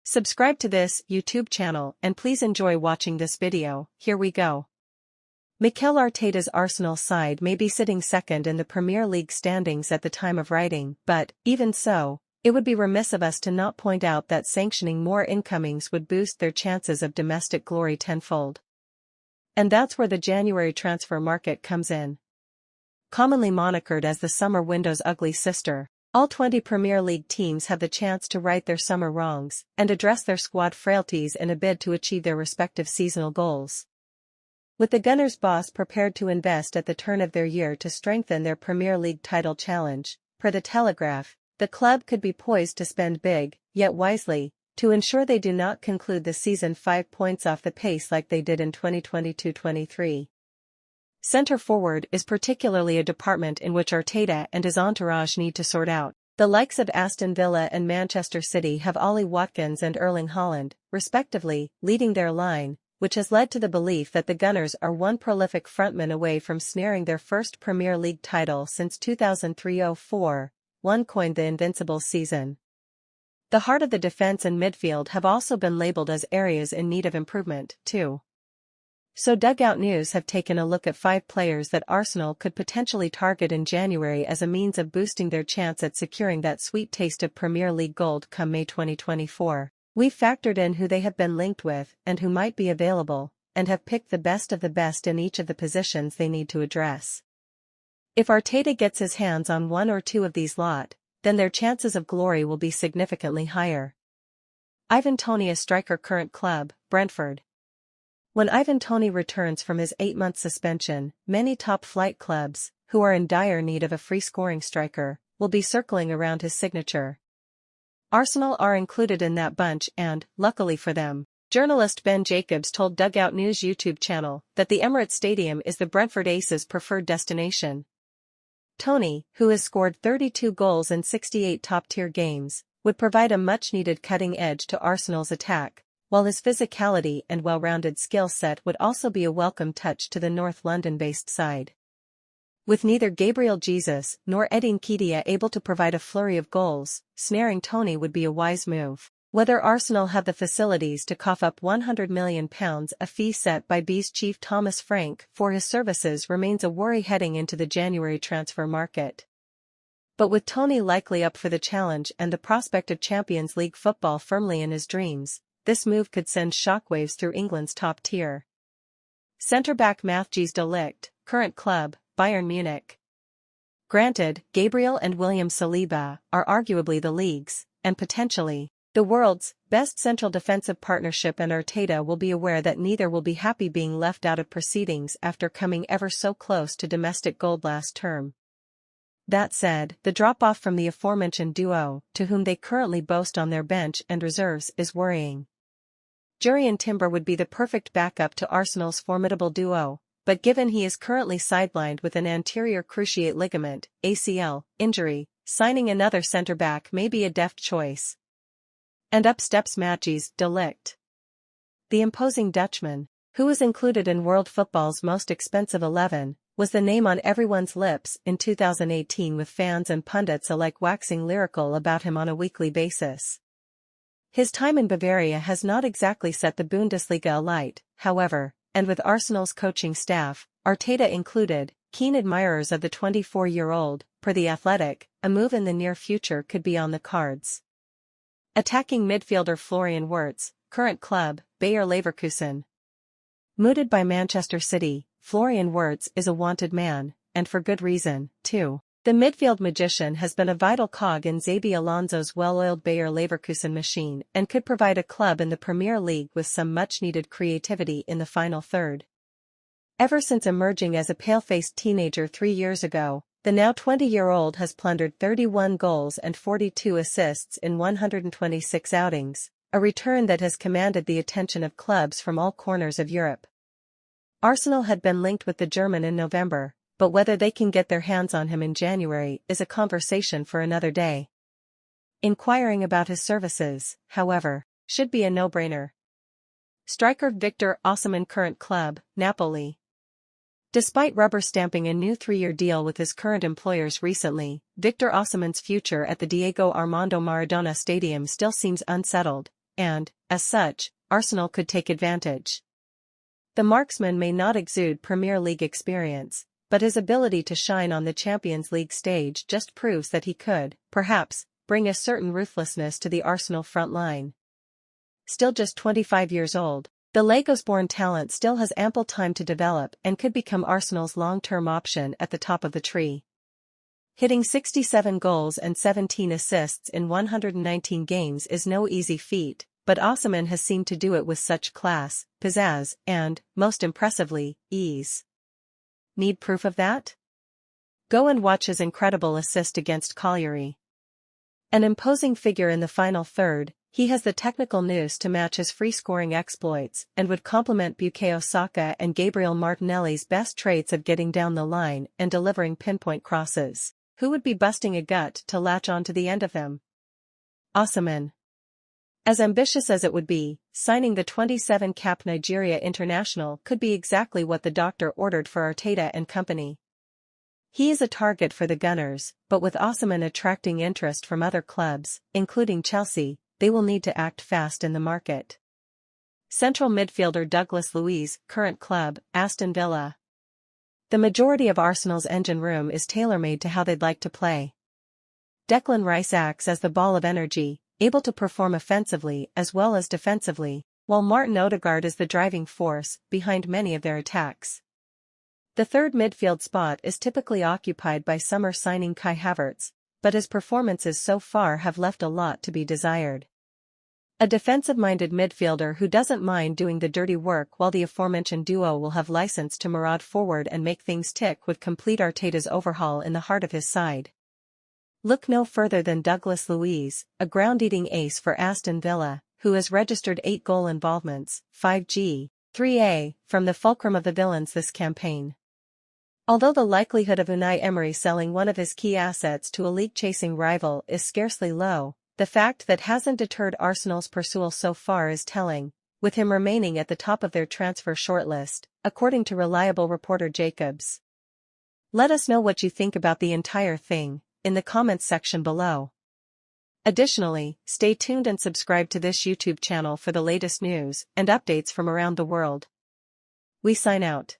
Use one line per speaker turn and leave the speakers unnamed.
Subscribe to this YouTube channel and please enjoy watching this video. Here we go. Mikel Arteta's Arsenal side may be sitting second in the Premier League standings at the time of writing, but, even so, it would be remiss of us to not point out that sanctioning more incomings would boost their chances of domestic glory tenfold. And that's where the January transfer market comes in. Commonly monikered as the summer window's ugly sister, all 20 Premier League teams have the chance to right their summer wrongs and address their squad frailties in a bid to achieve their respective seasonal goals. With the Gunners' boss prepared to invest at the turn of their year to strengthen their Premier League title challenge, per the Telegraph, the club could be poised to spend big, yet wisely, to ensure they do not conclude the season 5 points off the pace like they did in 2022-23. Centre forward is particularly a department in which Arteta and his entourage need to sort out. The likes of Aston Villa and Manchester City have Ollie Watkins and Erling Haaland, respectively, leading their line, which has led to the belief that the Gunners are one prolific frontman away from snaring their first Premier League title since 2003-04, one coined the Invincible season. The heart of the defence and midfield have also been labelled as areas in need of improvement, too. So Dugout News have taken a look at 5 players that Arsenal could potentially target in January as a means of boosting their chance at securing that sweet taste of Premier League gold come May 2024. We've factored in who they have been linked with and who might be available, and have picked the best of the best in each of the positions they need to address. If Arteta gets his hands on one or two of these lot, then their chances of glory will be significantly higher. Ivan Toney, a striker, current club, Brentford. When Ivan Toney returns from his 8-month suspension, many top-flight clubs, who are in dire need of a free-scoring striker, will be circling around his signature. Arsenal are included in that bunch and, luckily for them, journalist Ben Jacobs told Dugout News YouTube channel that the Emirates Stadium is the Brentford Aces' preferred destination. Toney, who has scored 32 goals in 68 top-tier games, would provide a much-needed cutting edge to Arsenal's attack, while his physicality and well-rounded skill set would also be a welcome touch to the North London-based side. With neither Gabriel Jesus nor Edin Ketia able to provide a flurry of goals, snaring Toney would be a wise move. Whether Arsenal have the facilities to cough up £100 million, a fee set by B's chief Thomas Frank for his services, remains a worry heading into the January transfer market. But with Toney likely up for the challenge and the prospect of Champions League football firmly in his dreams, this move could send shockwaves through England's top tier. Centre-back Matthjis de Ligt, current club, Bayern Munich. Granted, Gabriel and William Saliba are arguably the league's, and potentially, the world's, best central defensive partnership, and Arteta will be aware that neither will be happy being left out of proceedings after coming ever so close to domestic gold last term. That said, the drop-off from the aforementioned duo, to whom they currently boast on their bench and reserves, is worrying. Jurrien Timber would be the perfect backup to Arsenal's formidable duo, but given he is currently sidelined with an anterior cruciate ligament (ACL) injury, signing another centre-back may be a deft choice. And up steps Matthjis de Ligt. The imposing Dutchman, who was included in world football's most expensive 11, was the name on everyone's lips in 2018, with fans and pundits alike waxing lyrical about him on a weekly basis. His time in Bavaria has not exactly set the Bundesliga alight, however, and with Arsenal's coaching staff, Arteta included, keen admirers of the 24-year-old, per The Athletic, a move in the near future could be on the cards. Attacking midfielder Florian Wirtz, current club, Bayer Leverkusen. Mooted by Manchester City, Florian Wirtz is a wanted man, and for good reason, too. The midfield magician has been a vital cog in Xabi Alonso's well-oiled Bayer Leverkusen machine and could provide a club in the Premier League with some much-needed creativity in the final third. Ever since emerging as a pale-faced teenager 3 years ago, the now 20-year-old has plundered 31 goals and 42 assists in 126 outings, a return that has commanded the attention of clubs from all corners of Europe. Arsenal had been linked with the German in November, but whether they can get their hands on him in January is a conversation for another day. Inquiring about his services, however, should be a no-brainer. Striker Victor Osimhen, current club, Napoli. Despite rubber-stamping a new 3-year deal with his current employers recently, Victor Osimhen's future at the Diego Armando Maradona Stadium still seems unsettled, and, as such, Arsenal could take advantage. The marksman may not exude Premier League experience, but his ability to shine on the Champions League stage just proves that he could, perhaps, bring a certain ruthlessness to the Arsenal front line. Still just 25 years old, the Lagos-born talent still has ample time to develop and could become Arsenal's long-term option at the top of the tree. Hitting 67 goals and 17 assists in 119 games is no easy feat, but Osimhen has seemed to do it with such class, pizzazz, and, most impressively, ease. Need proof of that? Go and watch his incredible assist against Colliery. An imposing figure in the final third, he has the technical nous to match his free-scoring exploits and would complement Bukayo Saka and Gabriel Martinelli's best traits of getting down the line and delivering pinpoint crosses. Who would be busting a gut to latch onto the end of them? Osimhen. As ambitious as it would be, signing the 27-cap Nigeria international could be exactly what the doctor ordered for Arteta and company. He is a target for the Gunners, but with Osimhen attracting interest from other clubs, including Chelsea, they will need to act fast in the market. Central midfielder Douglas Luiz, current club, Aston Villa. The majority of Arsenal's engine room is tailor-made to how they'd like to play. Declan Rice acts as the ball of energy, able to perform offensively as well as defensively, while Martin Odegaard is the driving force behind many of their attacks. The third midfield spot is typically occupied by summer signing Kai Havertz, but his performances so far have left a lot to be desired. A defensive-minded midfielder who doesn't mind doing the dirty work while the aforementioned duo will have license to maraud forward and make things tick would complete Arteta's overhaul in the heart of his side. Look no further than Douglas Luiz, a ground-eating ace for Aston Villa, who has registered 8 goal involvements, 5G, 3A, from the fulcrum of the villains this campaign. Although the likelihood of Unai Emery selling one of his key assets to a league-chasing rival is scarcely low, the fact that hasn't deterred Arsenal's pursuit so far is telling, with him remaining at the top of their transfer shortlist, according to reliable reporter Jacobs. Let us know what you think about the entire thing in the comments section below. Additionally, stay tuned and subscribe to this YouTube channel for the latest news and updates from around the world. We sign out.